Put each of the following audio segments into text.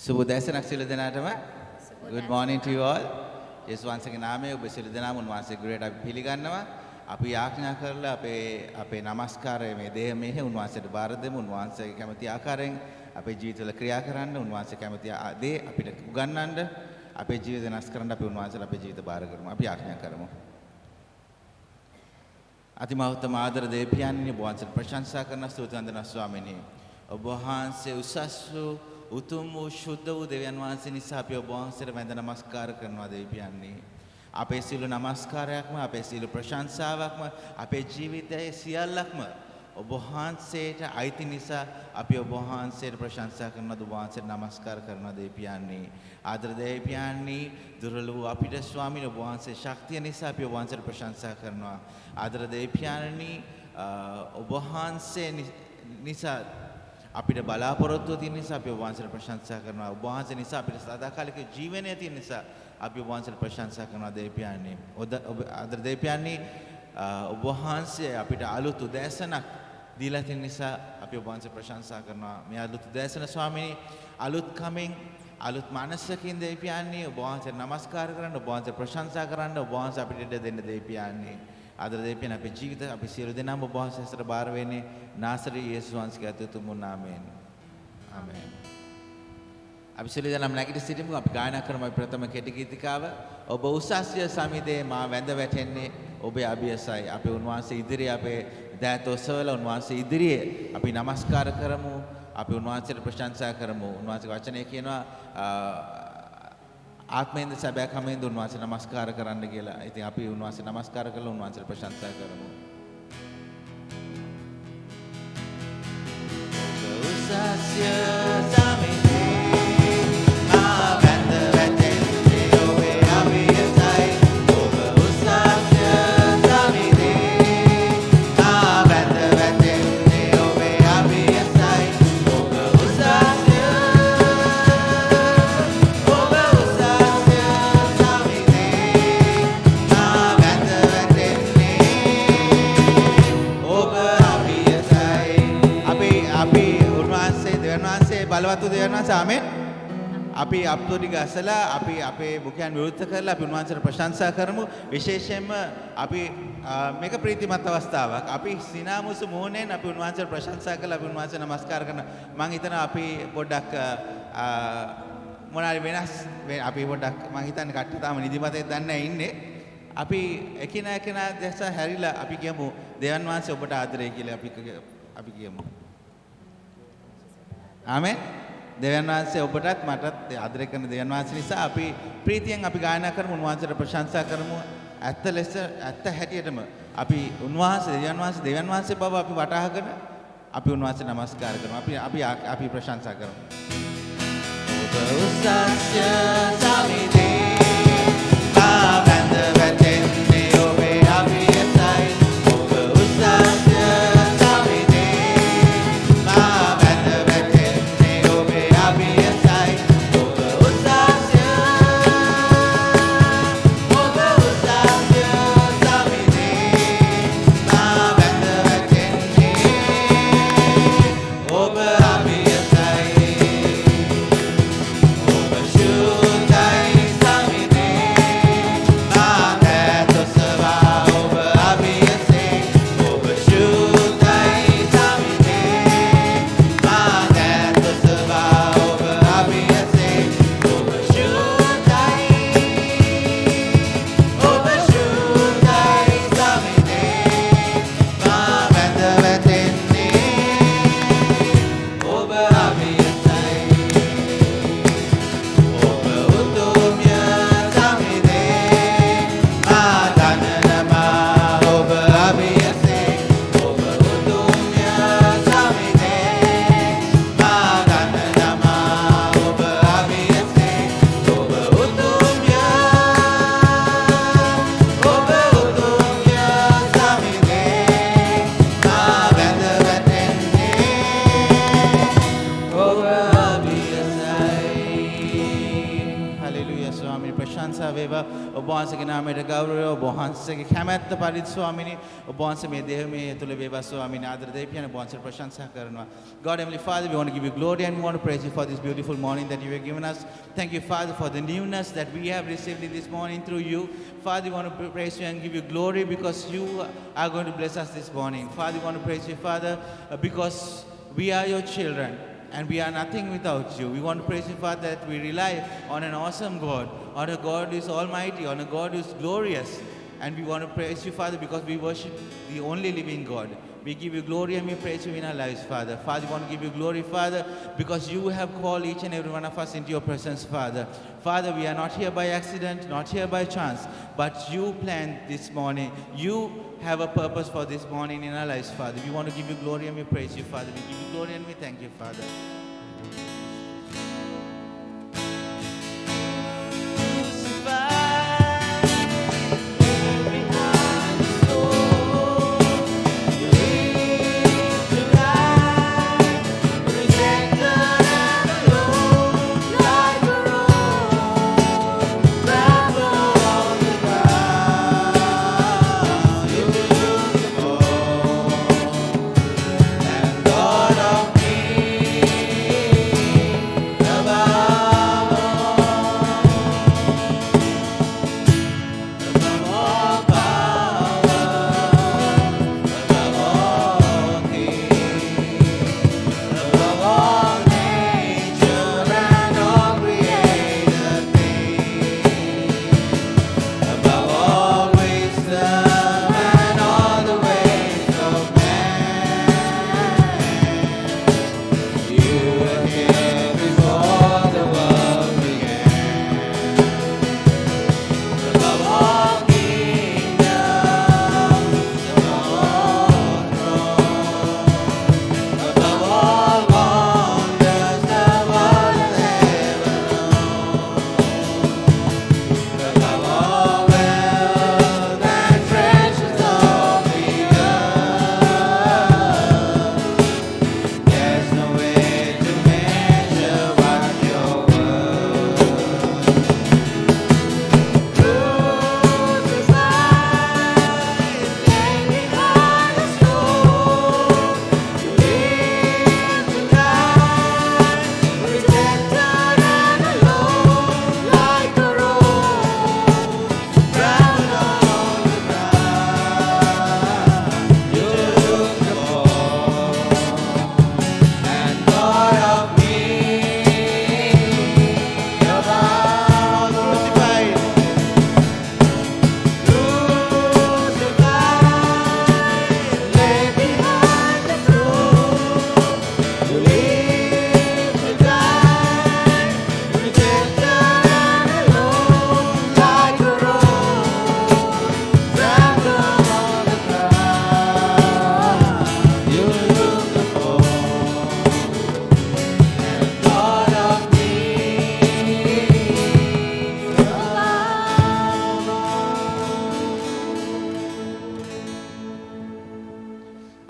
සුබ දැසනක් සියලු දෙනාටම. Good morning to you all. යේසුස් වහන්සේගේ නාමයෙන් ඔබ සියලු දෙනාම උන්වහන්සේ ගුණයට අපි පිළිගන්නවා. අපි යාඥා කරලා අපේ নমස්කාරය මේ දේහ මෙහෙ උන්වහන්සේට බාර දෙමු. උන්වහන්සේගේ කැමති ආකාරයෙන් අපේ ජීවිතවල ක්‍රියා කරන්න, උන්වහන්සේ කැමති දේ අපිට උගන්වන්න, අපේ ජීවිත වෙනස් කරන්න අපි උන්වහන්සේට අපේ ජීවිත බාර කරමු. අපි යාඥා කරමු. අතිමහත්ම ආදර දෙවියන්නි ඔබ වහන්සේට ප්‍රශංසා කරන ස්තුති වන්දනා ස්වාමීනි. ඔබ වහන්සේ උසස් වූ උතුම් වූ ශුද්ධ වූ දෙවියන් වහන්සේ නිසා අපි ඔබ වහන්සේට වැඳ නමස්කාර කරනවා දෙවියන්නි. අපේ සියලු නමස්කාරයක්ම අපේ සියලු ප්‍රශංසාවක්ම අපේ ජීවිතයේ සියල්ලක්ම ඔබ වහන්සේට අයිති නිසා අපි ඔබ වහන්සේට ප්‍රශංසා කරනවා, ඔබ වහන්සේට නමස්කාර කරනවා දෙවියන්නි. ආදර දෙවියන්නි දුර්වල වූ අපිට ස්වාමීන් ඔබ වහන්සේ ශක්තිය නිසා අපි ඔබ වහන්සේට ප්‍රශංසා කරනවා. ආදර දෙවියන්නි ඔබ වහන්සේ නිසා අපිට බලාපොරොත්තු තියෙන නිසා අපි ඔබ වහන්සේට ප්‍රශංසා කරනවා. ඔබ වහන්සේ නිසා අපිට සදාකාලික ජීවනය තියෙන නිසා අපි ඔබ වහන්සේට ප්‍රශංසා කරනවා දෙවියන්නි. ඔබ ආදර දෙවියන්නි ඔබ වහන්සේ අපිට අලුත් උදෑසනක් දීලා තියෙන නිසා අපි ඔබ වහන්සේ ප්‍රශංසා කරනවා. මේ අලුත් උදෑසන ස්වාමීනි අලුත් කමෙන් අලුත් මානසිකින් දෙවියන්නි ඔබ වහන්සේට නමස්කාර කරන්න, ඔබ වහන්සේ ප්‍රශංසා කරන්න, ඔබ වහන්සේ අපිට ඉඩ දෙන්න දෙවියන්නි. ආදර දෙවියන් අපේ ජීවිත අපි සියලු දෙනාම ඔබ වහන්සේ ඇසුර බාර වෙන්නේ නාසරේ යේසුස් වහන්සේගේ අතුතුම් නාමයෙන්. ආමේන්. අපි සියලු දෙනාම නැගිට සිටිමු. අපි ගායනා කරමු අපි ප්‍රථම කෙටි ගීතිකාව. ඔබ උසස්ය සමිදේ මා වැඳ වැටෙන්නේ ඔබේ අභියසයි. අපි උන්වහන්සේ ඉදිරියේ අපේ දෑත ඔසවලා උන්වහන්සේ ඉදිරියේ අපි নমස්කාර කරමු. අපි උන්වහන්සේට ප්‍රශංසා කරමු. උන්වහන්සේ වචනය කියනවා ආත්මයෙන්ද සැබෑ කමෙන්ද උන්වහන්සේ නමස්කාර කරන්න කියලා. ඉතින් අපි උන්වහන්සේ නමස්කාර කරලා උන්වහන්සේට ප්‍රශංසා කරමු. උසස්ය සමිදේ මා වැඳ වැටෙන්නේ ඔබේ අභියසයි. ඔබ උසස්ය සමිදේ මා වැඳ වැටෙන්නේ ඔබේ අභියසයි. ඔබ උසස්ය බලවත් දෙවියන් වහන්සේ ආමෙන්. අපි අප්තෝඩි ගසලා අපි අපේ මුඛයන් විවෘත කරලා අපි උන්වහන්සේට ප්‍රශංසා කරමු. විශේෂයෙන්ම අපි මේක ප්‍රීතිමත් අවස්ථාවක්. අපි සිනාමුසු මොහොනෙන් අපි උන්වහන්සේට ප්‍රශංසා කරලා අපි උන්වහන්සේ නමස්කාර කරන මම හිතනවා අපි පොඩ්ඩක් මොනාරි වෙනස් අපි පොඩ්ඩක් මම හිතන්නේ කට්ටිය තාම නිදිමතේ දන්නේ ඉන්නේ. අපි එකිනෙකා දැස හැරිලා අපි කියමු දෙවියන් වහන්සේ ඔබට ආදරේ කියලා අපි කියමු. ආමෙන්. දෙවියන් වහන්සේ ඔබටත් මටත් ආදරය කරන දෙවියන් වහන්සේ නිසා අපි ප්‍රීතියෙන් අපි ගායනා කරමු, උන්වහන්සේට ප්‍රශංසා කරමු. ඇත්ත ලෙස ඇත්ත හැටියටම අපි දෙවියන් වහන්සේ බව අපි වටහාගෙන අපි උන්වහන්සේ නමස්කාර කරමු. අපි ප්‍රශංසා කරමු. ඔබ උසස්ය සමිදේ මා වැඳ වැටෙන්නේ ඔබේ අභියසයි. ඔබ උසස්ය Shudai ඔබ වහන්සේගේ නාමයට ගෞරවය ඔබ වහන්සේගේ කැමැත්ත පරිදි ස්වාමිනේ ඔබ වහන්සේ මේ දේහමේ තුල වේවා ස්වාමිනේ ආදර දෙවියන් ඔබ වහන්සේට ප්‍රශංසා කරනවා. God Heavenly Father, we want to give you glory and we want to praise you for this beautiful morning that you have given us. Thank you, Father, for the newness that we have received in this morning through you. Father, we want to praise you and give you glory because you are going to bless us this morning. Father, we want to praise you, Father, because we are your children and we are nothing without you. We want to praise you, Father, that we rely on an awesome God, on a God who is almighty, on a God who is glorious. And we want to praise you, Father, because we worship the only living God. We give you glory and we praise you in our lives, Father. Father, we want to give you glory, Father, because you have called each and every one of us into your presence, Father. Father, we are not here by accident, not here by chance, but you planned this morning. You have a purpose for this morning in our lives, Father. We want to give you glory and we praise you, Father. We give you glory and we thank you, Father.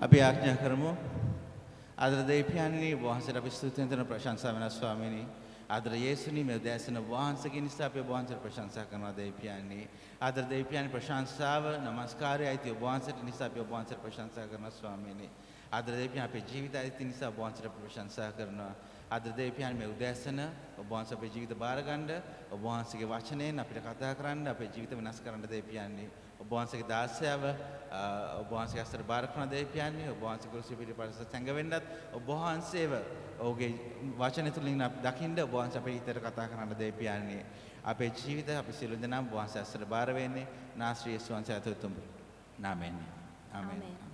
අපි ආඥා කරමු. ආදර දෙවියන්නි වහන්සේට අපි ස්තුති කරන ප්‍රශංසා වෙන ස්වාමීනි. ආදර යේසුනි මේ උදෑසන වහන්සේගේ නිසා අපි වහන්සේට ප්‍රශංසා කරනවා දෙවියන්නි. ආදර දෙවියන්නි ප්‍රශංසාව නමස්කාරය අයිති වහන්සේට නිසා අපි වහන්සේට ප්‍රශංසා කරනවා ස්වාමීනි. ආදර දෙවියන් අපේ ජීවිතය අයිති නිසා වහන්සේට ප්‍රශංසා කරනවා. ආදර දෙවියන් මේ උදෑසන වහන්සේ අපේ ජීවිත බාර ගන්න වහන්සේගේ වචනයෙන් අපිට කතා කරන්න අපේ ජීවිත වෙනස් කරන්න දෙවියන්නි. වහන්සේගේ දාසයාව වහන්සේ අස්තර බාර කරන දෙවියන්නි වහන්සේ කුරුසිය පිටිපස්ස සැඟවෙන්නත් වහන්සේව ඔහුගේ වචන තුලින් අපි දකින්න වහන්සේ අපේ හිතට කතා කරන දෙවියන්නි අපේ ජීවිත අපි සියලු දෙනාම වහන්සේ අස්තර බාර වෙන්නේ නාස්ත්‍රී යේසුස් වහන්සේ අතුතුම් නාමයෙන් ආමෙන්.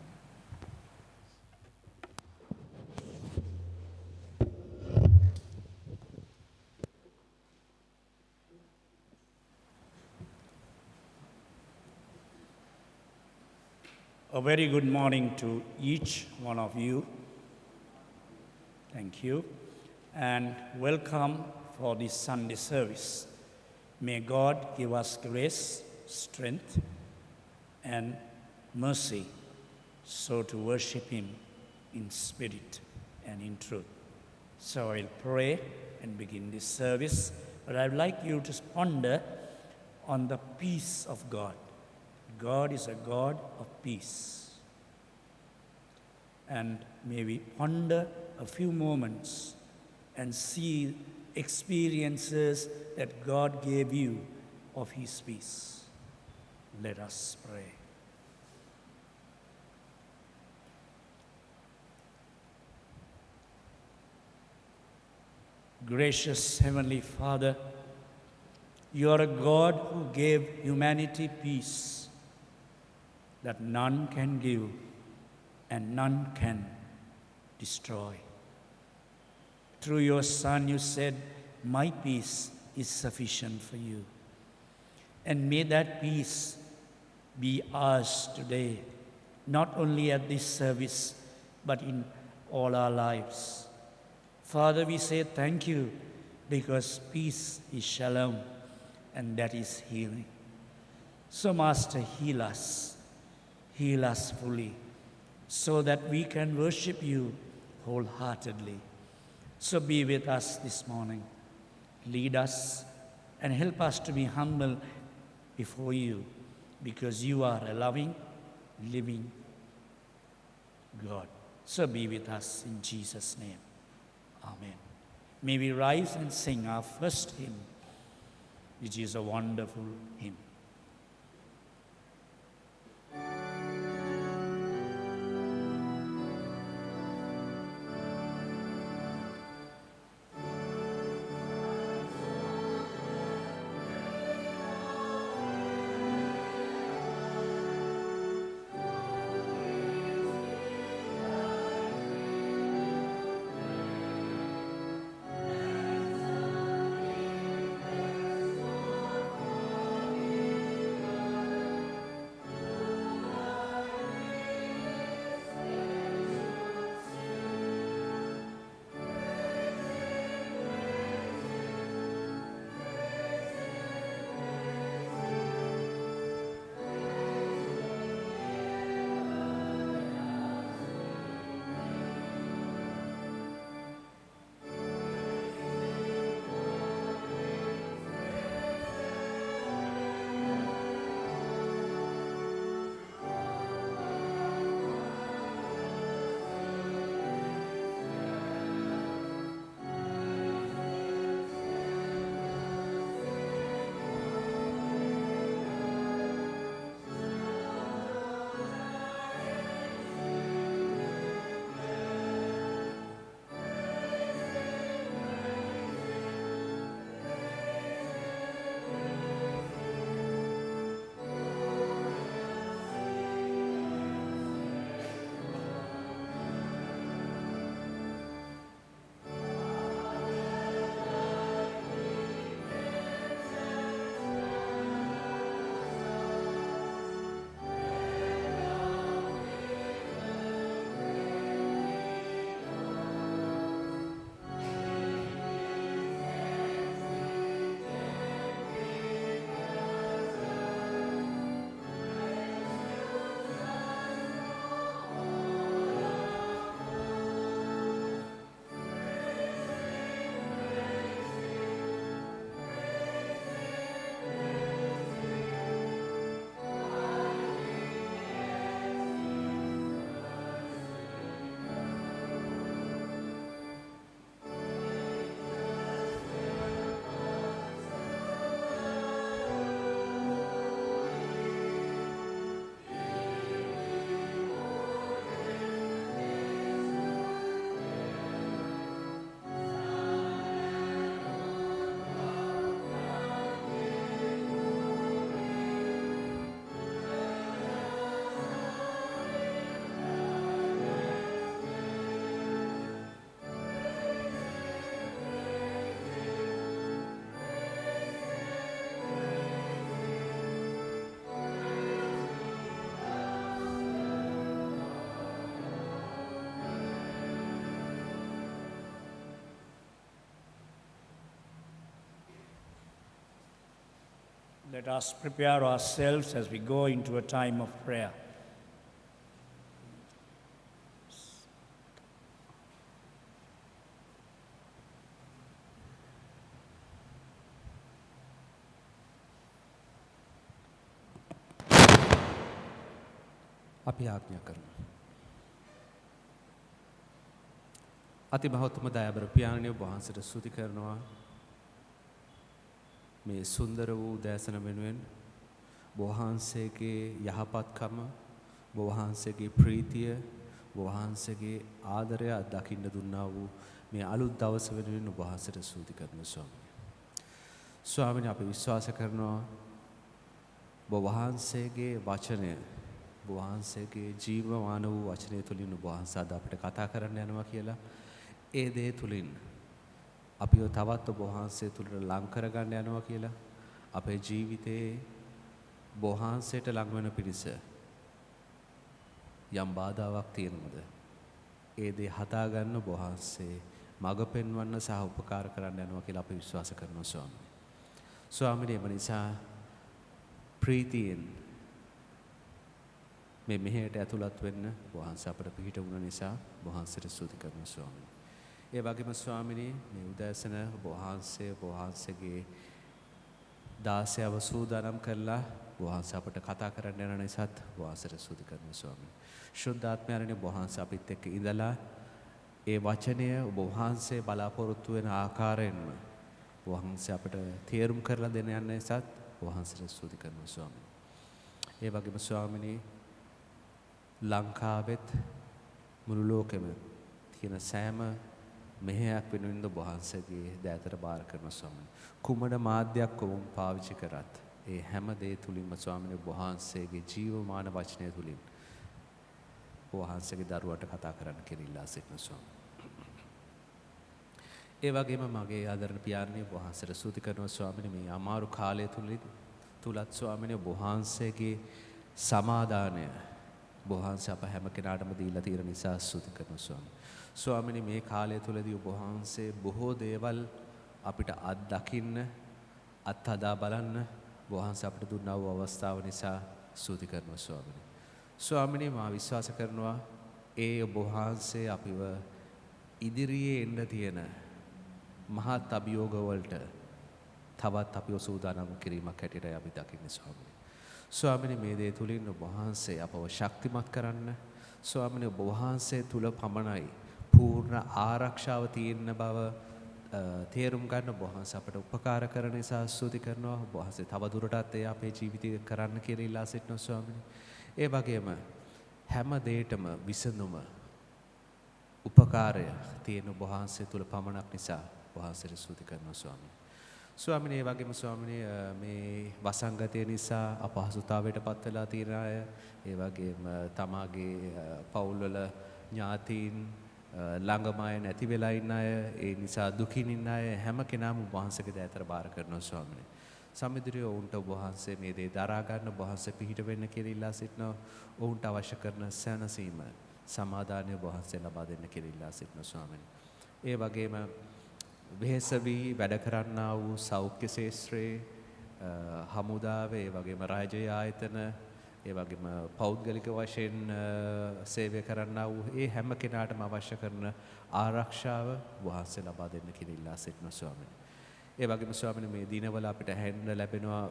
A very good morning to each one of you. Thank you. And welcome for this Sunday service. May God give us grace, strength, and mercy so to worship Him in spirit and in truth. So I'll pray and begin this service. But I'd like you to ponder on the peace of God. God is a God of peace. And may we ponder a few moments and see experiences that God gave you of His peace. Let us pray. Gracious Heavenly Father, you are a God who gave humanity peace that none can give and none can destroy. Through your Son, you said, "My peace is sufficient for you." And may that peace be ours today, not only at this service, but in all our lives. Father, we say thank you because peace is shalom, and that is healing. So, Master, heal us fully, so that we can worship you wholeheartedly. So be with us this morning. Lead us and help us to be humble before you, because you are a loving, living God. So be with us in Jesus' name. Amen. May we rise and sing our first hymn, which is a wonderful hymn. Let us prepare ourselves as we go into a time of prayer. අපි ආඥා කරමු. අති මහත්ම දයාබර පියාණන් වහන්සේට ස්තුති කරනවා මේ සුන්දර වූ දැසන වෙනුවෙන් වහන්සේගේ යහපත්කම වහන්සේගේ ප්‍රීතිය වහන්සේගේ ආදරය දකින්න දුන්නා වූ මේ අලුත් දවස වෙනුවෙන් වහන්සේට ස්තුති කරනවා ස්වාමීනි. ස්වාමීනි අපි විශ්වාස කරනවා වහන්සේගේ වචනය වහන්සේගේ ජීවමාන වූ වචනය තුලින් වහන්සේ අද අපිට කතා කරන්න යනවා කියලා. ඒ දේ තුලින් අපිව තවත් වහන්සේ තුලට ලං කරගන්න යනවා කියලා. අපේ ජීවිතේ වහන්සේට ලං වෙන පිණිස යම් බාධාවක් තියෙනවද? ඒ දේ හදා ගන්න වහන්සේ මඟ පෙන්වන්න සහ උපකාර කරන්න යනවා කියලා අපි විශ්වාස කරනවා ස්වාමීනි. ස්වාමීනි එම නිසා ප්‍රීතියෙන් මේ මෙහෙයට ඇතුළත් වෙන්න වහන්සේ අපට පිහිට වුණ නිසා වහන්සේට ස්තුති කරනවා ස්වාමීනි. ඒ වගේම ස්වාමීනි මේ උදෑසන වහන්සේගේ දාසයව සූදානම් කරලා වහන්සේ අපට කතා කරන්න යන නිසාත් වහන්සේට ස්තුති කරනවා ස්වාමීනි. ශුද්ධාත්මයන්ගේ වහන්සේ අපිත් එක්ක ඉඳලා ඒ වචනය ඔබ වහන්සේ බලාපොරොත්තු වෙන ආකාරයෙන්ම වහන්සේ අපට තේරුම් කරලා දෙන යන නිසාත් වහන්සේට ස්තුති කරනවා ස්වාමීනි. ඒ වගේම ස්වාමීනි ලංකාවෙත් මුළු ලෝකෙම තියෙන සෑම මෙහෙයක් වෙනුවෙන් වහන්සේගේ දෑතට බාර කරනවා ස්වාමීනි. කුමන මාධ්‍යයක් ඔවුන් පාවිච්චි කරත් ඒ හැම දේ තුලින්ම ස්වාමීනි වහන්සේගේ ජීවමාන වචනය තුලින් වහන්සේගේ දරුවට කතා කරන්න කියලා ඉල්ලා සිටින ස්වාමීනි. ඒ වගේම මගේ ආදරණ පියාණන් වහන්සේට ස්තුති කරනවා ස්වාමීනි මේ අමාරු කාලය තුලත් ස්වාමීනි වහන්සේගේ සමාදානය වහන්සේ අප හැම කෙනාටම දීලා තියෙන නිසා ස්තුති කරනවා ස්වාමීනි. ස්වාමීනි මේ කාලය තුලදී ඔබ වහන්සේ බොහෝ දේවල් අපිට අත්දකින්න අත්හදා බලන්න වහන්සේ අපිට දුන්නා වූ අවස්ථාව නිසා ස්තුති කරනවා ස්වාමීනි. ස්වාමීනි මා විශ්වාස කරනවා ඒ ඔබ වහන්සේ අපිව ඉදිරියේ එන්න තියෙන මහත් අභියෝග වලට තවත් අපිව සූදානම් කිරීමක් හැටියට අපි දකින්නේ ස්වාමීනි. ස්වාමීනි මේ දේ තුලින් ඔබ වහන්සේ අපව ශක්තිමත් කරන්න ස්වාමීනි ඔබ වහන්සේ තුල පමණයි පූර්ණ ආරක්ෂාව තියෙන බව තේරුම් ගන්න ඔබ වහන්සේ අපට උපකාර කරන නිසා ස්තුති කරනවා. ඔබ වහන්සේ තව දුරටත් ඒ අපේ ජීවිතය කරන්න කියලා ඉල්ලා සිටිනවා ස්වාමීනි. ඒ වගේම හැම දෙයකම විසඳුම උපකාරය තියෙන ඔබ වහන්සේ තුල පමණක් නිසා වහන්සේට ස්තුති කරනවා ස්වාමීනි. ස්වාමීනි ඒ වගේම ස්වාමීනි මේ වසංගතය නිසා අපහසුතාවයට පත් වෙලා තියෙන අය ඒ වගේම තමාගේ පවුල්වල ඥාතීන් ළඟම අය නැති වෙලා ඉන්න අය ඒ නිසා දුකින් ඉන්න අය හැම කෙනාම වහන්සේගේ දෑතට බාර කරනවා ස්වාමීනි. සමිඳුරිය ඔවුන්ට වහන්සේ මේ දේ දරා ගන්න වහන්සේ පිහිට වෙන්න කියලා ඉල්ලා සිටිනවා. ඔවුන්ට අවශ්‍ය කරන සැනසීම සමාදානය වහන්සේ ලබා දෙන්න කියලා ඉල්ලා සිටිනවා ස්වාමීනි. ඒ වගේම වෙහෙස වී වැඩ කරන්නා වූ සෞඛ්‍ය ශාස්ත්‍රයේ හමුදාවේ ඒ වගේම රාජ්‍ය ආයතන ඒ වගේම පෞද්ගලික වශයෙන් සේවය කරන්නා වූ ඒ හැම කෙනාටම අවශ්‍ය කරන ආරක්ෂාව වහන්සේ ලබා දෙන්න කියලා ඉල්ලා සිටිනවා ස්වාමීනි. ඒ වගේම ස්වාමීනි මේ දිනවල අපිට හැන්න ලැබෙනවා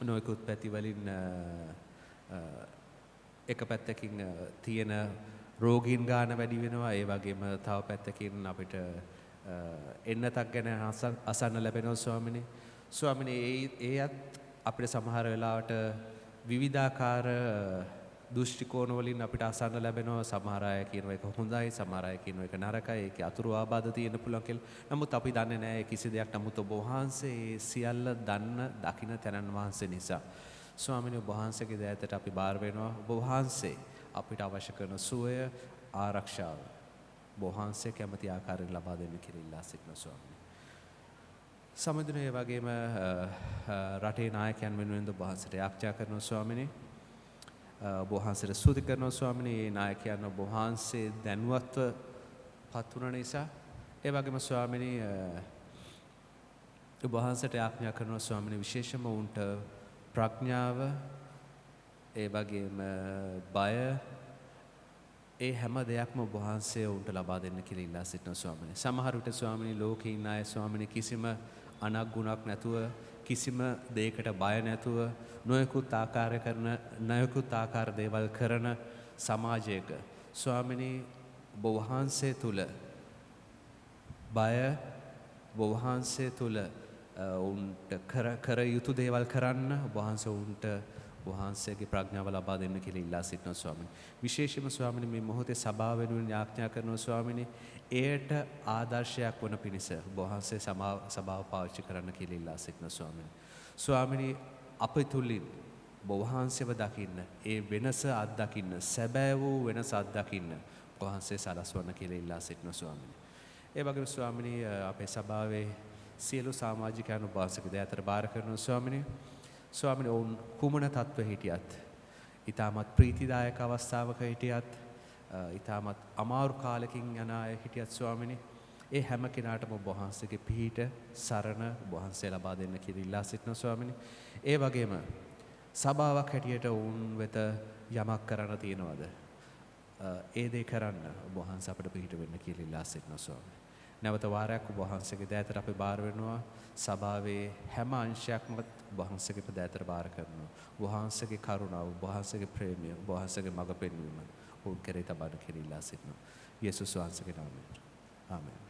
නොයෙකුත් පැති වලින් එක පැත්තකින් තියෙන රෝගීන් ගාන වැඩි වෙනවා. ඒ වගේම තව පැත්තකින් අපිට එන්නතක් ගැන අසන්න ලැබෙනවා ස්වාමීනි. ස්වාමීනි ඒත් අපිට සමහර වෙලාවට විවිධාකාර දෘෂ්ටි කෝණ වලින් අපිට අසන්න ලැබෙනවා. සමහර අය කියනවා ඒක හොඳයි, සමහර අය කියනවා ඒක නරකයි, ඒකේ අතුරු ආබාධ තියෙන්න පුළුවන් කියලා. නමුත් අපි දන්නේ නැහැ කිසි දෙයක්. නමුත් ඔබ වහන්සේ සියල්ල දන්න, දකින තැනන් වහන්සේ නිසා ස්වාමීනි ඔබ වහන්සේගේ දෑතට අපි බාර වෙනවා. ඔබ වහන්සේ අපිට අවශ්‍ය කරන සුවය, ආරක්ෂාව වහන්සේ කැමති ආකාරයෙන් ලබා දෙන්න කියලා ඉල්ලා සිටිනවා ස්වාමීනි. සමිඳුනේ ඒ වගේම රටේ නායකයන් වෙනුවෙන් ඔබ වහන්සේට යාඥා කරනවා ස්වාමීනි. ඔබ වහන්සේට ස්තුති කරනවා ස්වාමීනි. මේ නායකයන් ඔබ වහන්සේ දැනුවත්ව පත් වුණ නිසා ඒ වගේම ස්වාමීනි ඔබ වහන්සේට යාඥා කරනවා ස්වාමීනි විශේෂම උන්ට ප්‍රඥාව ඒ වගේම බය ඒ හැම දෙයක්ම ඔබ වහන්සේ උන්ට ලබා දෙන්න කියලා ඉල්ලා සිටිනවා ස්වාමීනි. සමහර විට ස්වාමීනි ලෝකේ ඉන්න අය ස්වාමීනි කිසිම අනක් ගුණක් නැතුව කිසිම දෙයකට බය නැතුව නොයෙකුත් ආකාර දේවල් කරන සමාජයක ස්වාමිනී ඔබ වහන්සේ තුල බය ඔබ වහන්සේ තුල උන්ට කර යුතු දේවල් කරන්න ඔබ වහන්සේ උන්ට වහන්සේගේ ප්‍රඥාව ලබා දෙන්න කියලා ඉල්ලා සිටිනවා ස්වාමීනි. විශේෂයෙන්ම ස්වාමීනි මේ මොහොතේ සභාව වෙනුවෙන් යාඥා කරනවා ස්වාමීනි. එයට ආදර්ශයක් වන පිණිස ඔබ වහන්සේ සභාව පාවිච්චි කරන්න කියලා ඉල්ලා සිටිනවා ස්වාමීනි. ස්වාමීනි අප තුලින් ඔබ වහන්සේව දකින්න, ඒ වෙනස අත්දකින්න, සැබෑ වූ වෙනස අත්දකින්න ඔබ වහන්සේ සලස්වන්න කියලා ඉල්ලා සිටිනවා ස්වාමීනි. ඒ වගේම ස්වාමීනි අපේ සභාවේ සියලු සමාජිකයන් ඔබ වහන්සේගේ දයාතර බාර කරනවා ස්වාමීනි. ස්වාමීනි ඔවුන් කුමන තත්ත්වෙ හිටියත්, ඊටමත් ප්‍රීතිදායක අවස්ථාවක හිටියත්, ඊටමත් අමාරු කාලෙකින් යන අය හිටියත් ස්වාමීනි ඒ හැම කෙනාටම ඔබ වහන්සේගේ පිහිට සරණ ඔබ වහන්සේ ලබා දෙන්න කියලා ඉල්ලා සිටිනවා ස්වාමීනි. ඒ වගේම සභාවක් හැටියට ඔවුන් වෙත යමක් කරන්න තියනවද? ඒ දේ කරන්න ඔබ වහන්සේ අපට පිහිට වෙන්න කියලා ඉල්ලා සිටිනවා ස්වාමීනි. නැවත වාරයක් ඔබ වහන්සේගේ දෑතට අපි බාර වෙනවා. සභාවේ හැම අංශයක්ම ඔබ වහන්සේගේ දෑතට බාර කරනවා. ඔබ වහන්සේගේ කරුණාව, ඔබ වහන්සේගේ ප්‍රේමය, ඔබ වහන්සේගේ මඟ පෙන්වීම ඔවුන් කෙරෙහි තබන්න කියලා ඉල්ලා සිටිනවා. යේසුස් වහන්සේගේ නාමයෙන්. ආමෙන්.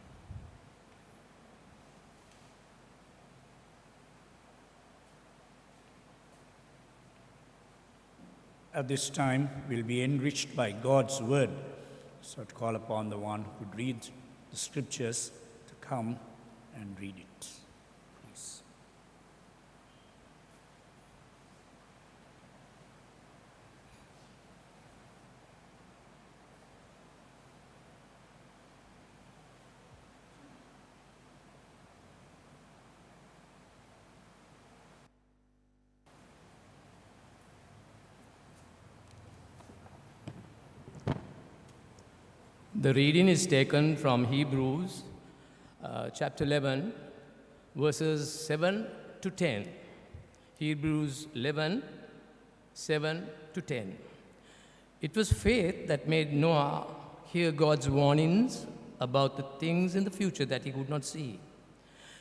At this time, we'll be enriched by God's word. So to call upon the one who would read the scriptures to come and read it. Please. The reading is taken from Hebrews chapter 11, verses 7 to 10. Hebrews 11, 7 to 10. It was faith that made Noah hear God's warnings about the things in the future that he could not see.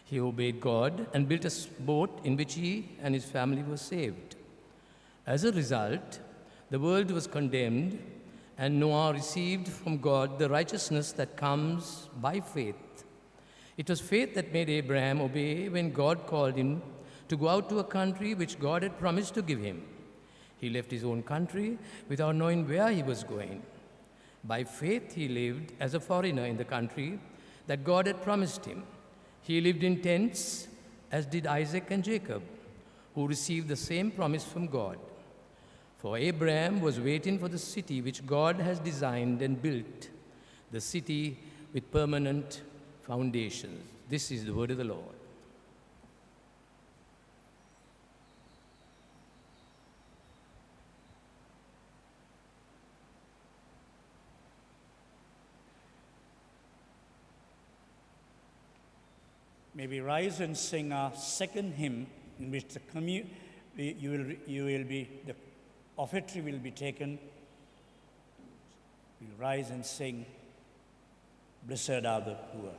He obeyed God and built a boat in which he and his family were saved. As a result, the world was condemned, and Noah received from God the righteousness that comes by faith. It was faith that made Abraham obey when God called him to go out to a country which God had promised to give him. He left his own country without knowing where he was going. By faith, he lived as a foreigner in the country that God had promised him. He lived in tents, as did Isaac and Jacob, who received the same promise from God. For Abraham was waiting for the city which God has designed and built, the city with permanent foundations. This is the word of the Lord. May we rise and sing our second hymn, in which the offertory will be taken. We'll rise and sing, "Blessed are the poor."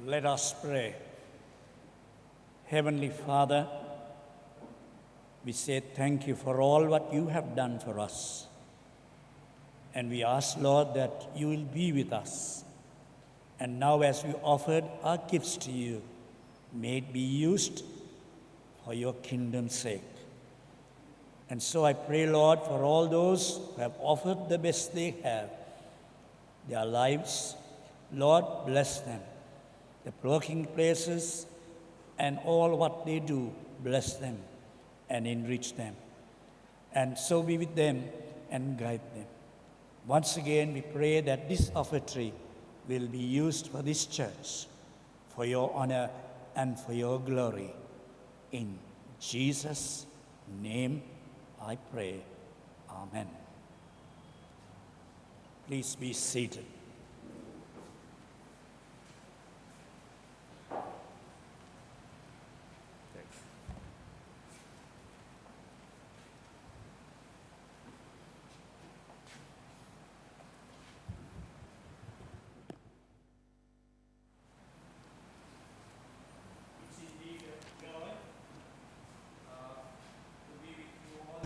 Let us pray. Heavenly Father, we say thank you for all what you have done for us. And we ask, Lord, that you will be with us. And now as we offered our gifts to you, may it be used for your kingdom's sake. And so I pray, Lord, for all those who have offered the best they have, their lives, Lord, bless them. The working places and all what they do, bless them and enrich them. And so be with them and guide them. Once again, we pray that this offertory will be used for this church, for your honor and for your glory. In Jesus' name I pray. Amen. Please be seated.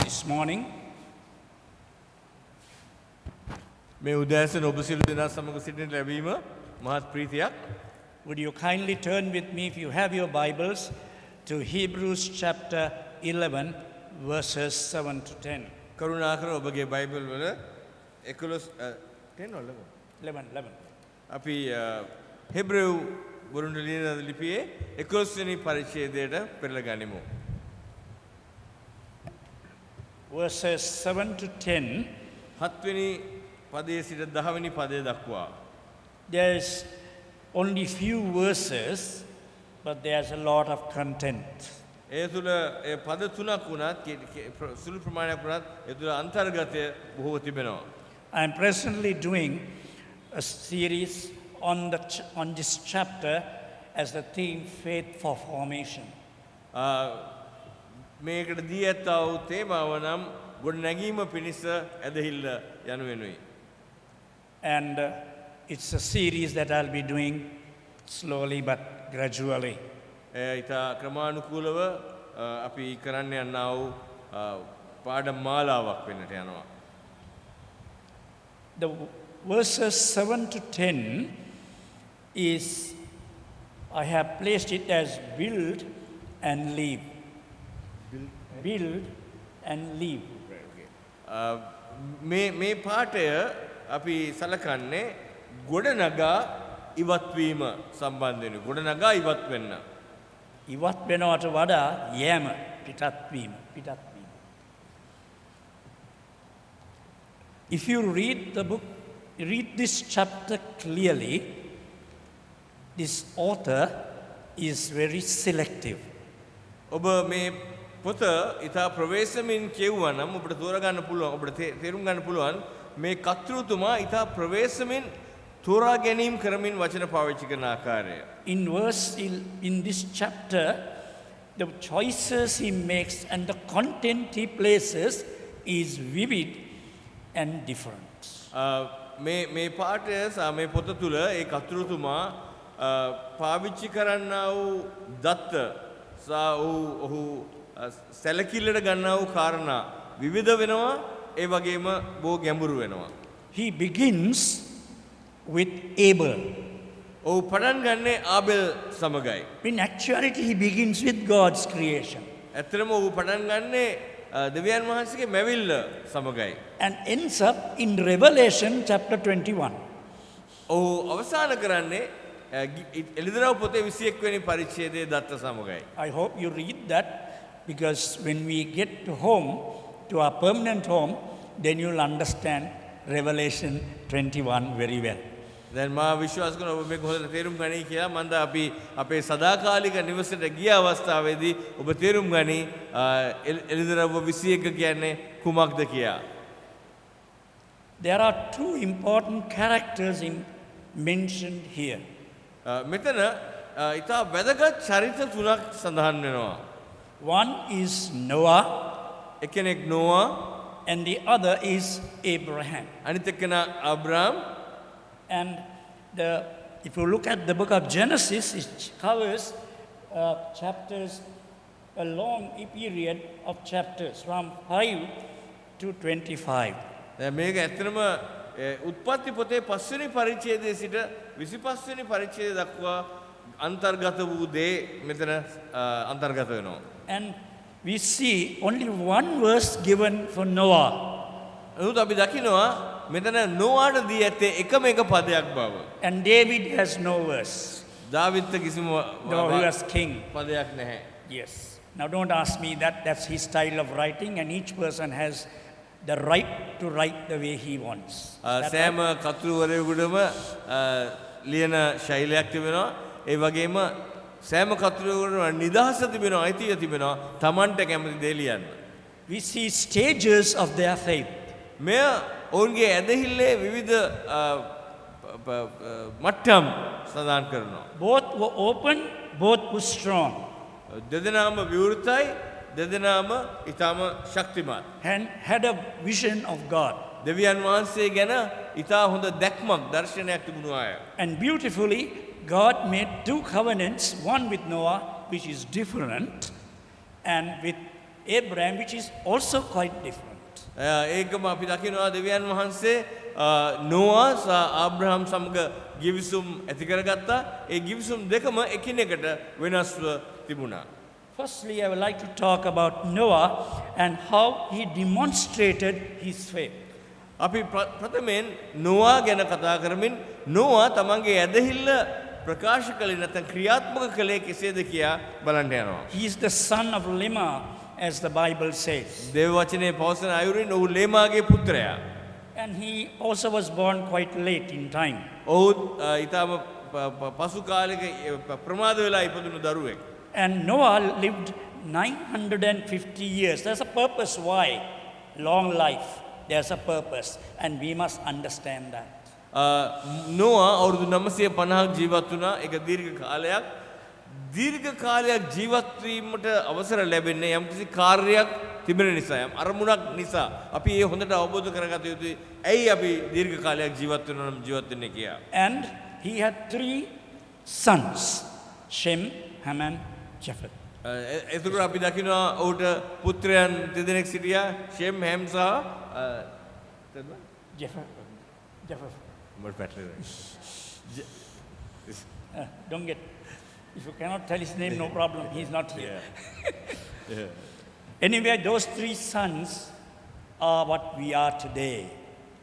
This morning, මේ උදෑසන ඔබ සියලු දෙනා සමග සිටින ලැබීම මහත් ප්‍රීතියක්. would you kindly turn with me, if you have your Bibles, to Hebrews chapter 11, verses 7 to 10. කරුණාකර ඔබගේ බයිබල් වල 11 11. අපි හෙබ්‍රෙව් වරුන්ට ලියන ලිපියේ 11 වෙනි පරිච්ඡේදයට පෙරලා ගනිමු. Verses 7 to 10, 7 වෙනි පදයේ සිට 10 වෙනි පදය දක්වා. there's only few verses, but there's a lot of content. ඒ තුල ඒ පද තුනක් වුණත් සුළු ප්‍රමාණයක් වුණත් ඒ තුල අන්තර්ගතය බොහෝ තිබෙනවා. I'm presently doing a series on this chapter as the theme Faith for Formation. මේකට දී ඇත්තා වූ තේමාව නම් ගොඩනැගීම පිණිස ඇදහිල්ල යනුවෙනුයි. And it's a series that I'll be doing slowly but gradually. ඉතා ක්‍රමානුකූලව අපි කරන්න යන්නා වූ පාඩම් මාලාවක් වෙන්නට යනවා. The verses 7 to 10 is, I have placed it as build and leave. Build and leave. මේ පාඨය අපි සලකන්නේ ගොඩනගා ඉවත්වීම සම්බන්ධයෙන්. ගොඩනගා ඉවත් වෙන්න. ඉවත් වෙනවට වඩා යෑම, පිටත් වීම. If you read the book, read this chapter clearly, this author is very selective. ඔබ මේ පොත ඉතා ප්‍රවේශමින් කියවුවා නම් ඔබට තෝරගන්න පුළුවන්, ඔබට තේරුම් ගන්න පුළුවන් මේ කර්තෘතුමා ඉතා ප්‍රවේශමින් තෝරා ගැනීම කරමින් වචන පාවිච්චි කරන ආකාරය. In this chapter, the choices he makes and the content he places is vivid and different. මේ පාඨය සහ මේ පොත තුල ඒ කර්තෘතුමා පාවිච්චි කරන්නා වූ දත්ත සහ ඔහු සැලකිල්ලට ගන්නා වූ කාරණා විවිධ වෙනවා, ඒ වගේම බොහෝ ගැඹුරු වෙනවා. He begins with Abel. ඔහු පටන් ගන්නේ ආබෙල් සමගයි. In actuality, he begins with God's creation ඇත්තටම ඔහු පටන් ගන්නේ දෙවියන් වහන්සේගේ මැවිල්ල සමගයි. and ends up in Revelation chapter 21. ඔහු අවසාන කරන්නේ එළිදරව් පොතේ 21 වෙනි පරිච්ඡේදයේ දත්ත සමගයි. I hope you read that, because when we get to home, to our permanent home, then you'll understand Revelation 21 very well. දැන් මා විශ්වාස කරනවා ඔබ මේක හොඳට තේරුම් ගනී කියලා. මන්ද අපි අපේ සදාකාලික නිවසට ගිය අවස්ථාවේදී ඔබ තේරුම් ගනී එළිදරව් 21 කියන්නේ කුමක්ද කියලා. There are two important characters mentioned here. මෙතන ඉතා වැදගත් චරිත තුනක් සඳහන් වෙනවා. One is Noah එක්කෙනෙක් නොවා, and the other is Abraham. අනිත් එක්කෙනා අබ්‍රාම්. And the if you look at the book of Genesis, it covers chapters, a long period of chapters from 5 to 25. දැන් මේක ඇත්තටම උත්පත්ති පොතේ 5 වෙනි පරිච්ඡේදයේ සිට 25 වෙනි පරිච්ඡේදය දක්වා අන්තර්ගත වූ දේ මෙතන අන්තර්ගත වෙනවා. And we see only one verse given for Noah. නමුත් අපි දකිනවා මෙතන නොවාට දී ඇත්තේ එකම එක පදයක් බව. And David has no verse, දාවිද්ට කිසිම though he was king. පදයක් නැහැ. Yes. Now don't ask me that. That's his style of writing, and each person has the right to write the way he wants. සෑම කතුරුවරයෙකුටම ලියන ශෛලියක් තිබෙනවා. ඒ වගේම සෑම කතුරුවරයෙකුටම නිදහස තිබෙනවා, අයිතිය තිබෙනවා Tamanට කැමති දේ ලියන්න. We see stages of their faith. මෙය ඔවුන්ගේ ඇදහිල්ලේ විවිධ මට්ටම් සඳහන් කරනවා. Both were open, both were strong, දෙදෙනාම විවෘතයි, දෙදෙනාම ඊටම ශක්තිමත්. and had a vision of God. දෙවියන් වහන්සේ ගැන ඊටා හොඳ දැක්මක් දර්ශනයක් තිබුණු අය. And beautifully, God made two covenants, one with Noah, which is different, and with Abraham, which is also quite different. ඒකම අපි දකිනවා දෙවියන් වහන්සේ නොවා සහ ආබ්‍රහම් සමග ගිවිසුම් ඇති කරගත්තා. ඒ ගිවිසුම් දෙකම එකිනෙකට වෙනස්ව තිබුණා. Firstly, I would like to talk about Noah and how he demonstrated his faith. අපි ප්‍රථමයෙන් නොවා ගැන කතා කරමින් නොවා තමන්ගේ ඇදහිල්ල ප්‍රකාශ කළේ නැත්නම් ක්‍රියාත්මක කළේ කෙසේද කියා බලන්න යනවා. He is the son of Lema, as the Bible says. දේව වචනේ පවසන අයුරින් ඔහු ලේමාගේ පුත්‍රයා. And he also was born quite late in time. ඔහු ඊටම පසු කාලයක ප්‍රමාද වෙලා ඉපදුණු දරුවෙක්. And Noah lived 950 years. There's a purpose why. Long life. There's a purpose. And we must understand that. නොවා අවුරුදු 950ක් ජීවත් වුණා. ඒක දීර්ඝ කාලයක්. දීර්ඝ කාලයක් ජීවත් වීමට අවසර ලැබෙන්නේ යම්කිසි කාර්යයක් තිබෙන නිසා, යම් අරමුණක් නිසා. අපි ඒ හොඳට අවබෝධ කරගත යුතුයි. ඇයි අපි දීර්ඝ කාලයක් ජීවත් වෙනවා නම් ජීවත් වෙන්නේ කියලා. And he had 3 sons, Shem, Ham, and Japheth. එතකොට අපි දකිනවා ඔහුට පුත්‍රයන් දෙදෙනෙක් සිටියා. ෂෙම්, හැම් සහ Japheth. මොකද පැටලෙන්නේ? Don't get, if you cannot tell his name, no problem. He's not here. Anyway, those 3 sons are what we are today.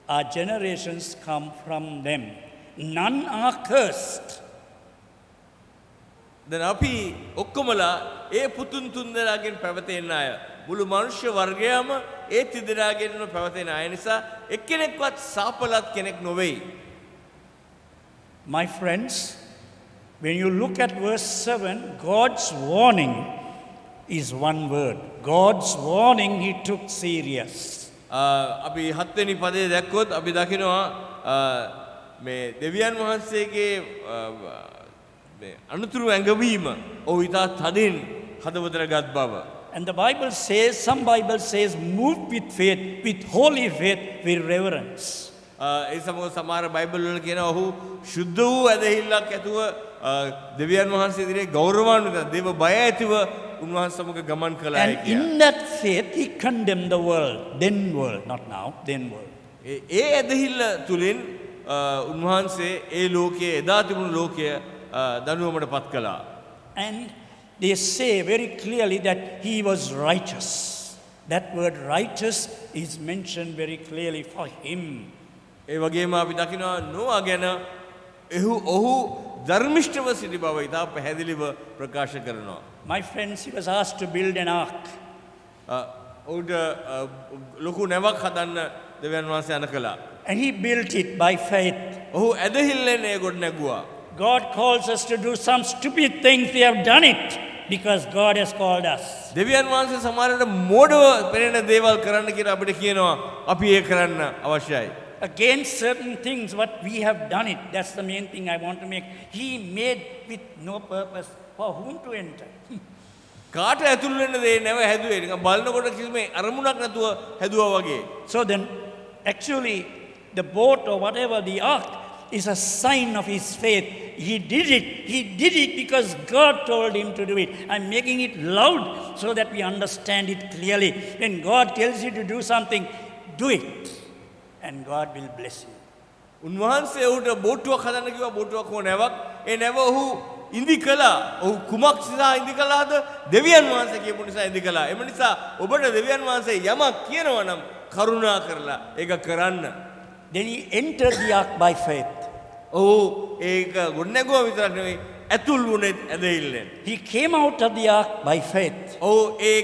Our generations come from them. None are cursed. දැන් අපි ඔක්කොමලා ඒ පුතුන් තුන්දෙනාගෙන් පැවතෙන අය. මුළු මනුෂ්‍ය වර්ගයම ඒ තිදෙනාගෙන්ම පැවතෙන අය නිසා එක්කෙනෙක්වත් සාපලත් කෙනෙක් නොවේයි. My friends, when you look at verse 7, God's warning is one word. God's warning he took serious. අපි 7 වෙනි පදයේ දැක්කොත් අපි දකිනවා මේ දෙවියන් වහන්සේගේ මේ අනුතුරු ඇඟවීම ඔහු ඉතා තදින් හදවතට ගත් බව. And the Bible says, some Bible says, move with faith, with holy faith, with reverence. ඒ සමග සමහර බයිබල් වල කියනවා ඔහු ශුද්ධ වූ ඇදහිල්ලක් ඇතුව දෙවියන් වහන්සේ ඉදිරියේ ගෞරවාන්විත දේව බය ඇතිව උන්වහන්සේ සමග ගමන් කළා And කියලා. in that faith, he condemned the world. Then world, not now, then world. ඒ ඇදහිල්ල තුලින් උන්වහන්සේ ඒ ලෝකයේ එදා තිබුණු ලෝකය දනුවමට පත් කළා. And they say very clearly that he was righteous. That word righteous is mentioned very clearly for him. ඒ වගේම අපි දකිනවා නොවා ගැන ඔහු ධර්මිෂ්ඨව සිටි බව ඉතා පැහැදිලිව ප්‍රකාශ කරනවා. My friends, he was asked to build an ark. ඔහුට ලොකු නැවක් හදන්න දෙවියන් වහන්සේ අණ කළා. And he built it by faith. ඔහු ඇදහිල්ලෙන් ඒ ගොඩ නැගුවා. God calls us to do some stupid things. We have done it because God has called us. දෙවියන් වහන්සේ සමහරවිට මෝඩව පෙනෙන දේවල් කරන්න කියලා අපිට කියනවා. අපි ඒ කරන්න අවශ්‍යයි. Against certain things, what we have done it. That's the main thing I want to make. He made with no purpose for whom to enter. කාට ඇතුල් වෙන්න දෙන්නේ නැව හැදුවේ. නිකන් බලනකොට කිසිම අරමුණක් නැතුව හැදුවා වගේ. So then, actually, the boat or whatever, the ark, is a sign of his faith. he did it. He did it because God told him to do it. I'm making it loud so that we understand it clearly. When God tells you to do something, do it. And God will bless you. උන්වහන්සේ ඔහුට බෝට්ටුවක් හදන්න කිව්වා බෝට්ටුවක් හෝ නැවක්. ඒ නැව ඔහු ඉදි කළා. ඔහු කුමක් නිසා ඉදි කළාද? දෙවියන් වහන්සේ කියපු නිසා ඉදි කළා. එම නිසා ඔබට දෙවියන් වහන්සේ යමක් කියනවා නම් කරුණා කරලා ඒක කරන්න. Then he entered the ark by faith. ඔහු ඒක ගොඩනැගුවා විතරක් නෙවෙයි ඇතුල් වුණෙත් ඇදහිල්ලෙන්. He came out of the ark by faith. ඔහු ඒ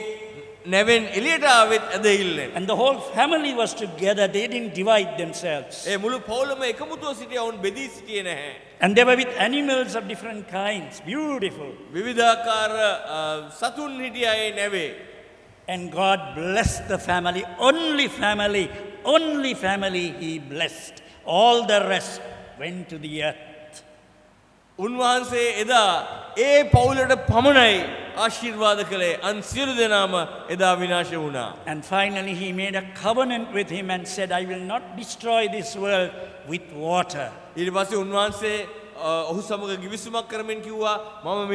නැවෙන් එළියට ආවෙත් ඇදහිල්ලෙන්. And the whole family was together. They didn't divide themselves. ඒ මුළු පවුලම එකමුතුව සිටියා වුන් බෙදී සිටියේ නැහැ. And they were with animals of different kinds. Beautiful. විවිධාකාර සතුන් හිටියා ඒ නැවේ. And God blessed the family. Only family he blessed. All the rest went to the earth. උන්වහන්සේ එදා ඒ පවුලට පමණයි ආශිර්වාද කළේ. අන් සියලු දෙනාම එදා විනාශ වුණා. And finally he made a covenant with him and said, I will not destroy this world with water. ඊට පස්සේ උන්වහන්සේ ඔහු සමග ගිවිසුමක් කරමින් කිව්වා මම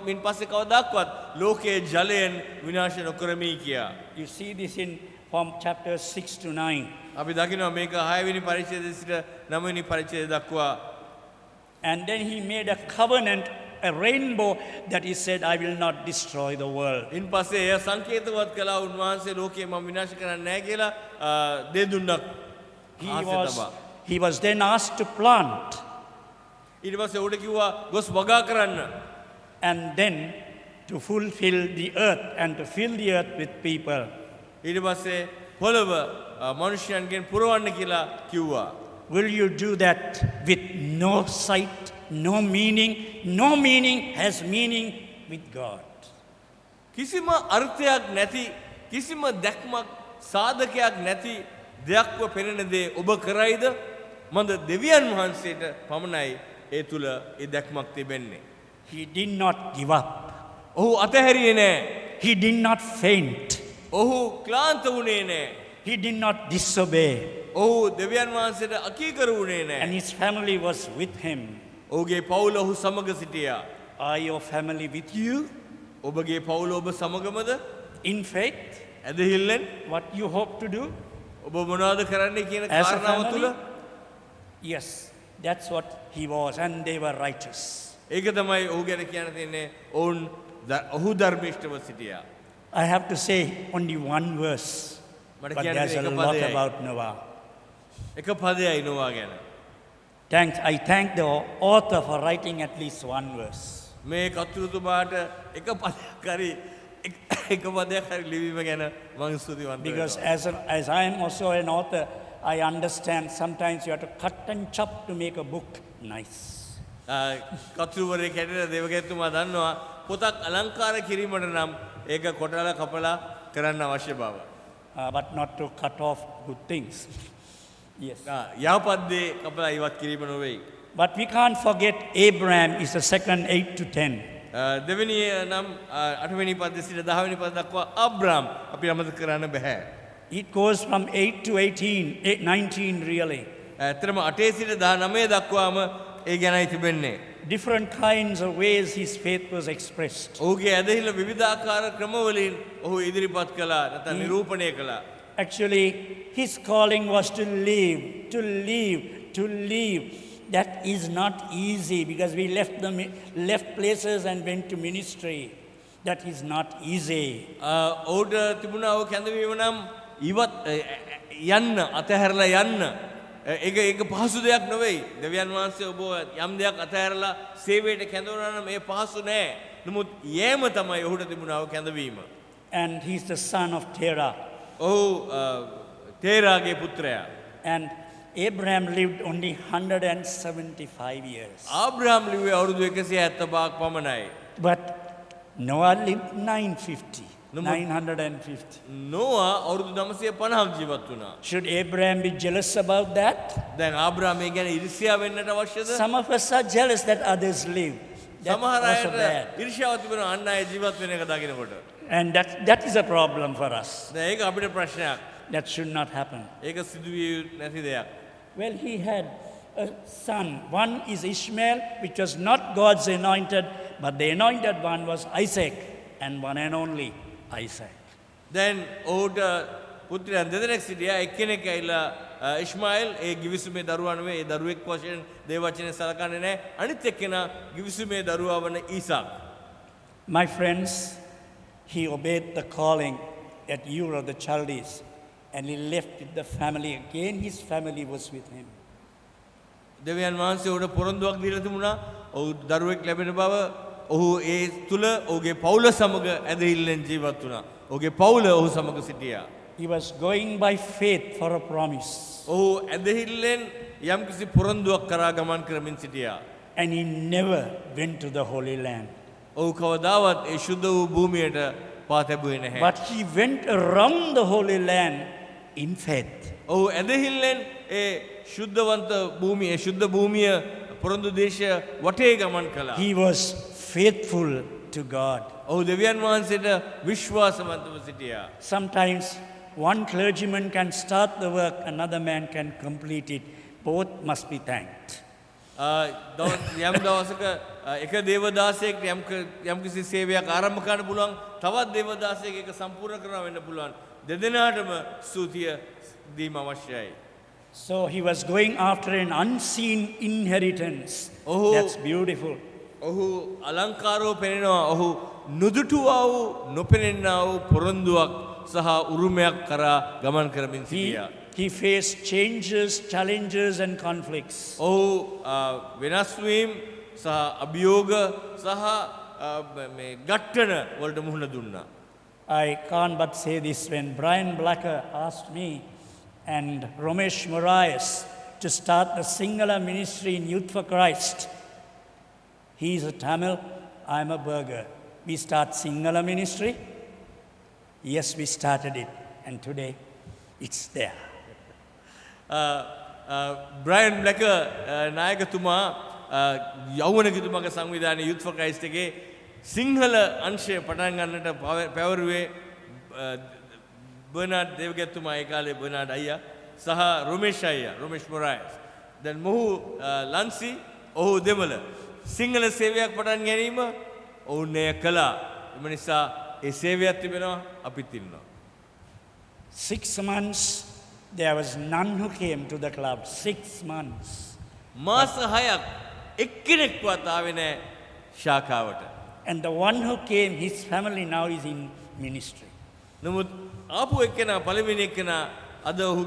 මින් පස්සේ කවදාක්වත් ලෝකයේ ජලයෙන් විනාශ නොකරමි කියා. You see this from chapters 6 to 9. අපි දකිනවා මේක 6 වෙනි පරිච්ඡේදයේ සිට 9 වෙනි පරිච්ඡේදය දක්වා. And then he made a covenant, a rainbow, that he said, I will not destroy the world. ඉන් පස්සේ එය සංකේතවත් කළා උන්වහන්සේ ලෝකයේ මම විනාශ කරන්නේ නැහැ කියලා දෙදුන්නක් ආසෙ තබා. He was then asked to plant ඊට පස්සේ උඩ කිව්වා ගොස් වගා කරන්න. and then to fulfill the earth and to fill the earth with people. ඊට පස්සේ පොළව මනුෂ්‍යයන්ගෙන් පුරවන්න කියලා කිව්වා. Will you do that with no sight, no meaning? No meaning has meaning with God. කිසිම අර්ථයක් නැති කිසිම දැක්මක් සාධකයක් නැති දෙයක්ව පෙනෙන දේ ඔබ කරයිද? මන්ද දෙවියන් වහන්සේට පමණයි ඒ තුල ඒ දැක්මක් තිබෙන්නේ. He did not give up. ඔහු අතහැරියේ නැහැ. He did not faint. ඔහු ක්ලාන්ත වුණේ නැහැ. He did not disobey. ඔහු දෙවියන් වහන්සේට අකීකරු වුණේ And නැහැ. his family was with him. ඔහුගේ පවුල ඔහු සමග සිටියා. Are your family with you ඔබගේ පවුල ඔබ සමගමද? in faith? ඇදහිල්ලෙන් What you hope to do? ඔබ මොනවද කරන්නේ කියන As a කාරණාව තුල family? Yes, that's what he was, and they were righteous. ඒක තමයි ඔහු ගැන කියන්න තියෙන්නේ. ඔහු ධර්මිෂ්ඨව සිටියා. I have to say only one verse, මට but කියන්න there's a එක lot පදයයි. about Noah. එක පදයයි නොවා ගැන. I thank the author for writing at least one verse. මේ කතුරුතුමාට එක පදයක් හරි එක පදයක් හරි ලිවීම ගැන මම ස්තුතිවන්ත Because වෙනවා. as I am also an author, I understand sometimes you have to cut and chop to make a book nice. කතුරුවරයෙක් හැටියට දේවගැතුමා දන්නවා පොතක් අලංකාර කිරීමට නම් ඒක කොටලා කපලා කරන්න අවශ්‍ය බව. But not to cut off good things. Yes. යහපත් දේ කපලා ඉවත් කිරීම නොවේයි. But we can't forget Abraham is the second 8 to 10. දෙවෙනි නම් 8 වෙනි පදේ සිට 10 වෙනි පද දක්වා අබ්‍රාම් අපි අමතක කරන්න බෑ. It goes from 8 to 19 really. ඇත්තටම 8 සිට 19 දක්වාම ඒ ගැනයි තිබෙන්නේ. Different kinds of ways his faith was expressed. ඔහුගේ ඇදහිල්ල විවිධාකාර ක්‍රමවලින් ඔහු ඉදිරිපත් කළා නැත්නම් නිරූපණය කළා. Actually, his calling was to live. That is not easy because we left places and went to ministry. That is not easy. ඔහුට තිබුණා ඔහු කැඳවීම නම් ඉවත් යන්න අතහැරලා යන්න. ඒක පහසු දෙයක් නෙවෙයි. දෙවියන් වහන්සේ ඔබ යම් දෙයක් අතහැරලා සේවයට කැඳවනවා නම් ඒ පහසු නෑ. නමුත් යෑම තමයි ඔහුට තිබුණා ඔහු කැඳවීම. And he's the son of Terah. ඔහු තේරාගේ පුත්‍රයා. And Abraham lived only 175 years. ආබ්‍රහම් ලිව්වේ අවුරුදු 175ක් පමණයි. But Noah lived 950. නොවා අවුරුදු 950ක් ජීවත් වුණා. Should Abraham be jealous about that? දැන් ආබ්‍රහම් මේ ගැන ඉරිසියා වෙන්නට අවශ්‍යද? Some of us are jealous that others live. That's සමහර also අයට bad. ඉරිසියාව තිබෙනවා අන් අය ජීවත් වෙන එක දකිනකොට. And that is a problem for us. දැන් ඒක අපිට ප්‍රශ්නයක්. That should not happen. ඒක සිදුවිය නැති දෙයක්. Well, he had son. One is Ishmael, which was not God's anointed, but the anointed one was Isaac, and one and only Isaac. දැන් ඔහුට පුත්‍රයන් දෙදෙනෙක් සිටියා. එක්කෙනෙක් ඇවිල්ලා ඉස්මායිල් ඒ ගිවිසුමේ දරුවා නෙවෙයි, ඒ දරුවෙක් වශයෙන් දේව වචනේ සලකන්නේ නැහැ. අනිත් එක්කෙනා ගිවිසුමේ දරුවා වන Isaac. My friends, he obeyed the calling at Ur of the Chaldees, and he left with the family. Again, his family was with him. දෙවියන් වහන්සේ ඔහුට පොරොන්දුවක් දීලා තිබුණා. ඔහු දරුවෙක් ලැබෙන බව ඔහු ඒ තුල ඔහුගේ පවුල සමග ඇදහිල්ලෙන් ජීවත් වුණා. ඔහුගේ පවුල ඔහු සමග සිටියා. He was going by faith for a promise. ඔහු ඇදහිල්ලෙන් යම්කිසි පොරොන්දුවක් කරා ගමන් කරමින් සිටියා. And he never went to the Holy Land. ඔහු කවදාවත් ඒ ශුද්ධ වූ භූමියට පා තැබුවේ නැහැ. But he went around the Holy Land in faith. ඔහු ඇදහිල්ලෙන් ඒ ශුද්ධවන්ත භූමිය, ඒ ශුද්ධ භූමිය පොරොන්දු දේශය වටේ ගමන් කළා. He was faithful to God. ඔහු දෙවියන් වහන්සේට විශ්වාසවන්තව සිටියා. Sometimes one clergyman can start the work, another man can complete it. Both must be thanked. යම් දවසක එක දේවදාසයෙක්ට යම්කිසි සේවයක් ආරම්භ කරන්න පුළුවන්, තවත් දේවදාසයෙක් ඒක සම්පූර්ණ කරනවා වෙන්න පුළුවන්. දෙදෙනාටම ස්තුතිය දීම අවශ්‍යයි. So he was going after an unseen inheritance. Oh. That's beautiful. ඔහු අලංකාරව පෙනෙනවා. ඔහු නුදුටුවා වූ නොපෙනෙන්නා වූ පොරොන්දුවක් සහ උරුමයක් කරා ගමන් කරමින් සිටියා. He faced changes, challenges and conflicts. ඔහු වෙනස් වීම සහ අභියෝග සහ මේ ගැටන වලට මුහුණ දුන්නා. I can't but say this: when Brian Blacker asked me and Ramesh Moraes to start the Sinhala ministry in Youth for Christ, he is a Tamil, I am a Burger. We start Sinhala ministry? Yes, we started it, and today it's there. Brian Black නායකතුමා යෞවනකතුමාගේ සංවිධානයේ youth for Christ එකේ සිංහල අංශය පටන් ගන්නට පැවරුවේ Bernard දේවගැතුමා, ඒ කාලේ Bernard අයියා සහ රොමේෂ් අයියා, රොමේෂ් මොරායස්. දැන් මොහු ලන්සි, ඔහු දෙමළ සිංහල සේවයක් පටන් ගැනීම ඔවුන් එය කළා. එම නිසා ඒ සේවයක් තිබෙනවා, අපිත් ඉන්නවා. 6 months, there was none who came to the club. 6 months. මාස 6ක් එක්කෙනෙක්වත් ආවේ නැහැ ශාඛාවට. And the one who came, his family now is in ministry. නමුත් ආපු එක්කෙනා, පළවෙනි එක්කෙනා අද ඔහු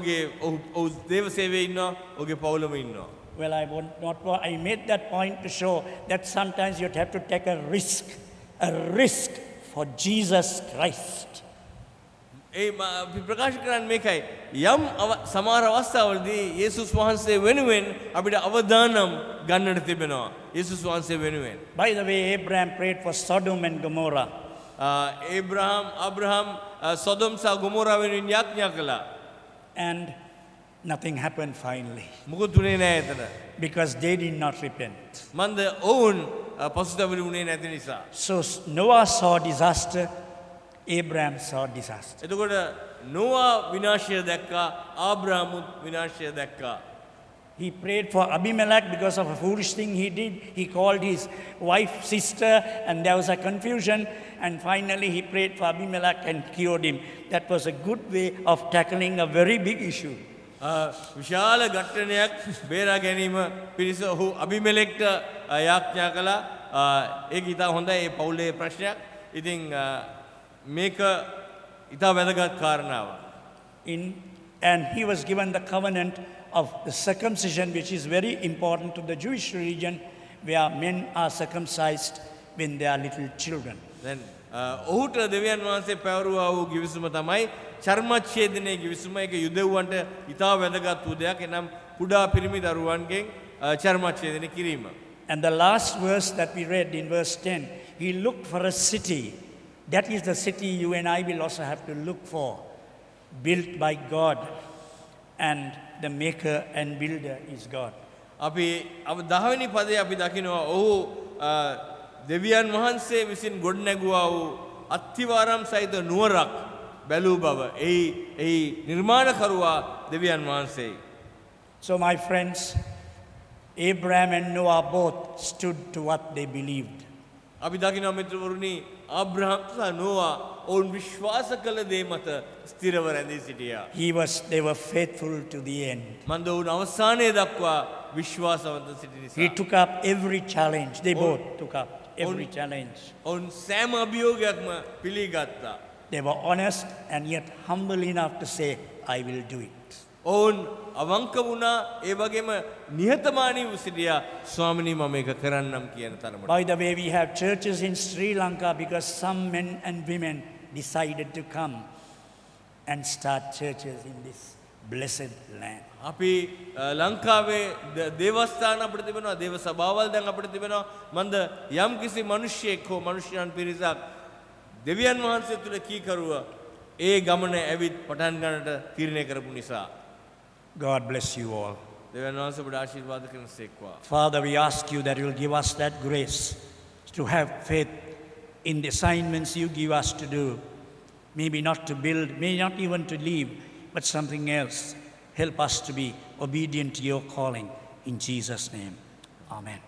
දේව සේවයේ ඉන්නවා, ඔහුගේ පවුලම ඉන්නවා. Well, I made that point to show that sometimes you have to take a risk for Jesus Christ. ඒ ප්‍රකාශ කරන්නේ මේකයි. යම් සමහර අවස්ථාවලදී යේසුස් වහන්සේ වෙනුවෙන් අපිට අවදානම් ගන්නට තිබෙනවා. යේසුස් වහන්සේ වෙනුවෙන්. By the way, Abraham prayed for Sodom and Gomorrah. Abraham සොදොම් සහ ගොමෝරා වෙනුවෙන් යාඥා කළා. And nothing happened finally. මොකුත් උනේ නැහැ එතන. Because they did not repent. මන්ද ඔවුන් පසුතැවිලි උනේ නැති නිසා. So Noah saw disaster, Abraham saw disaster. එතකොට නොවා විනාශය දැක්කා, ආබ්‍රහමුත් විනාශය දැක්කා. He prayed for Abimelech because of a foolish thing he did. He called his wife sister, and there was a confusion. And finally, he prayed for Abimelech and cured him. That was a good way of tackling a very big issue. විශාල ඝට්ටනයක් බේරා ගැනීම පිණිස ඔහු අබිමෙලෙක්ට යාඥා කළා. ඒක ඉතා හොඳයි, ඒ පවුලේ ප්‍රශ්නයක්. ඉතින් මේක ඉතා වැදගත් කාරණාවක්. And he was given the covenant of the circumcision, which is very important to the Jewish religion, where men are circumcised when they are little children. දැන් ඔහුට දෙවියන් වහන්සේ පැවරුවා වූ ගිවිසුම තමයි චර්මච්ඡේදනයේ ගිවිසුම. ඒක යුදෙව්වන්ට ඉතා වැදගත් වූ දෙයක්. එනම් කුඩා පිරිමි දරුවන්ගෙන් චර්මච්ඡේදනය කිරීම. And the last verse that we read in verse 10, he looked for a city. That is the city you and I will also have to look for, built by God, and the maker and builder is God. අපි 10වෙනි පදයේ අපි දකිනවා ඔහු දෙවියන් වහන්සේ විසින් ගොඩනැගුවා වූ අත්තිවාරම් සහිත නුවරක් බැලූ බව. එහි නිර්මාණකරුවා දෙවියන් වහන්සේයි. So my friends, Abraham and Noah both stood to what they believed. අපි දකිනවා මිත්‍රවරුනි ආබ්‍රහම් සහ නෝවා ඔවුන් විශ්වාස කළ දේ මත ස්ථිරව රැඳී සිටියා. They were faithful to the end. මන්ද ඔවුන් අවසානයේ දක්වා විශ්වාසවන්ත සිටි නිසා. He took up every challenge. They both took up every challenge. ඔවුන් සෑම අභියෝගයක්ම පිළිගත්තා. They were honest and yet humble enough to say, I will do it. ඔවුන් අවංක වුණා ඒ වගේම නිහතමානී වූ සිටියා ස්වාමිනී මම මේක කරන්නම් කියන තරමට. By the way, we have churches in Sri Lanka because some men and women decided to come and start churches in this blessed land. අපි ලංකාවේ දේවස්ථාන අපිට තිබෙනවා දේව සභාවල් දැන් අපිට තිබෙනවා මන්ද යම් කිසි මිනිහෙක් හෝ මිනිසයන් පිරිසක් දෙවියන් වහන්සේ තුල කීකරුව ඒ ගමන ඇවිත් පටන් ගන්නට තීරණය කරපු නිසා. God bless you all. දෙවියන් වහන්සේ ඔබට ආශිර්වාද කරනසේක්වා. Father, we ask you that you will give us that grace to have faith in the assignments you give us to do. Maybe not to build, maybe not even to leave, but something else. Help us to be obedient to your calling. In Jesus' name, amen.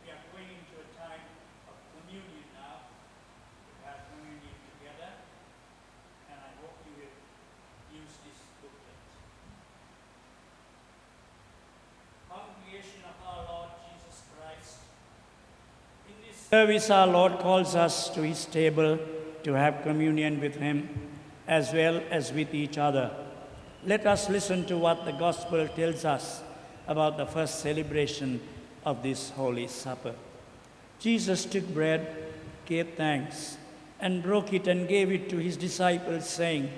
We are going into a time of communion now. We have communion together, and I hope you will use this booklet. Congregation of our Lord Jesus Christ, in this service our Lord calls us to his table to have communion with him as well as with each other. Let us listen to what the gospel tells us about the first celebration of this Holy Supper. Jesus took bread, gave thanks, and broke it and gave it to his disciples, saying,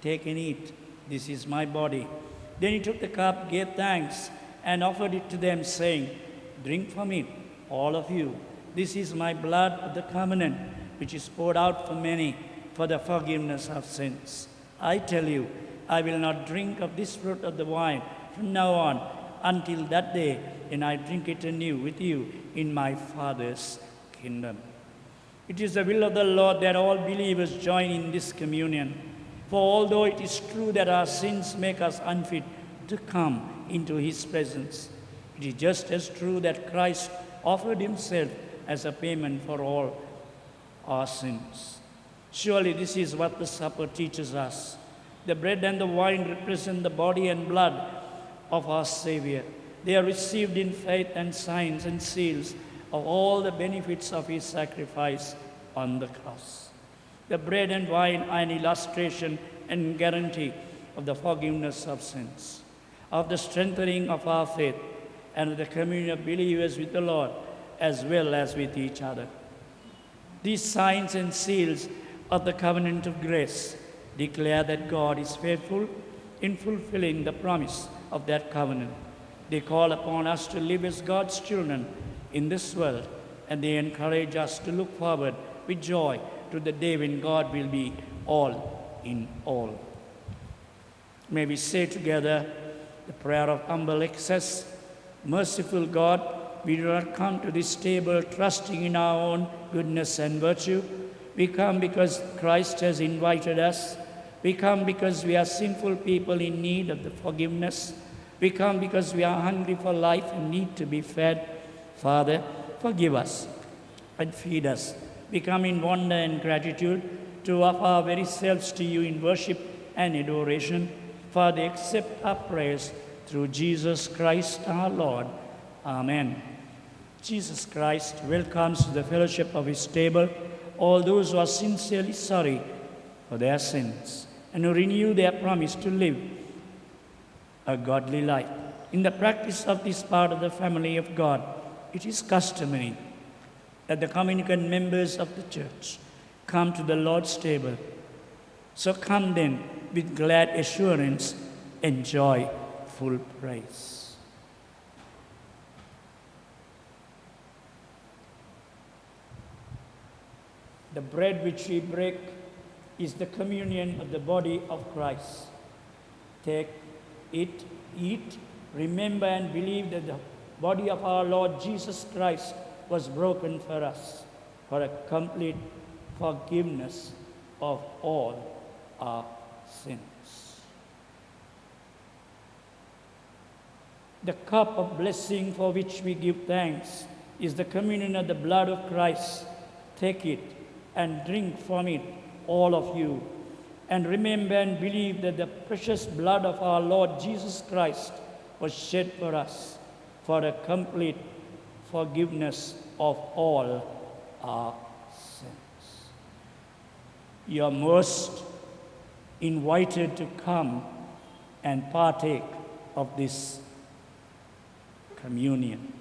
"Take and eat, this is my body." Then he took the cup, gave thanks, and offered it to them, saying, "Drink from it, all of you. This is my blood of the covenant, which is poured out for many for the forgiveness of sins. I tell you, I will not drink of this fruit of the vine from now on until that day when I drink it anew with you in my Father's kingdom." It is the will of the Lord that all believers join in this communion. For although it is true that our sins make us unfit to come into his presence, it is just as true that Christ offered himself as a payment for all our sins. Surely this is what the supper teaches us. The bread and the wine represent the body and blood of our Savior. They are received in faith and signs and seals of all the benefits of his sacrifice on the cross. The bread and wine are an illustration and guarantee of the forgiveness of sins, of the strengthening of our faith, and of the communion of believers with the Lord as well as with each other. These signs and seals of the covenant of grace declare that God is faithful in fulfilling the promise of that covenant. They call upon us to live as God's children in this world, and they encourage us to look forward with joy to the day when God will be all in all. May we say together the prayer of humble access. Merciful God, we do not come to this table trusting in our own goodness and virtue. We come because Christ has invited us. We come because we are sinful people in need of the forgiveness. We come because we are hungry for life and need to be fed. Father, forgive us and feed us. We come in wonder and gratitude to offer our very selves to you in worship and adoration. Father, accept our prayers through Jesus Christ our Lord. Amen. Jesus Christ welcomes to the fellowship of his table all those who are sincerely sorry for their sins and who renew their promise to live a godly life. In the practice of this part of the family of God, it is customary that the communicant members of the church come to the Lord's table. So come then with glad assurance, enjoy full praise. The bread which we break is the communion of the body of Christ. Take it, eat, remember and believe that the body of our Lord Jesus Christ was broken for us, for a complete forgiveness of all our sins. The cup of blessing for which we give thanks is the communion of the blood of Christ. Take it and drink from it, all of you. And remember and believe that the precious blood of our Lord Jesus Christ was shed for us for a complete forgiveness of all our sins. You are most invited to come and partake of this communion.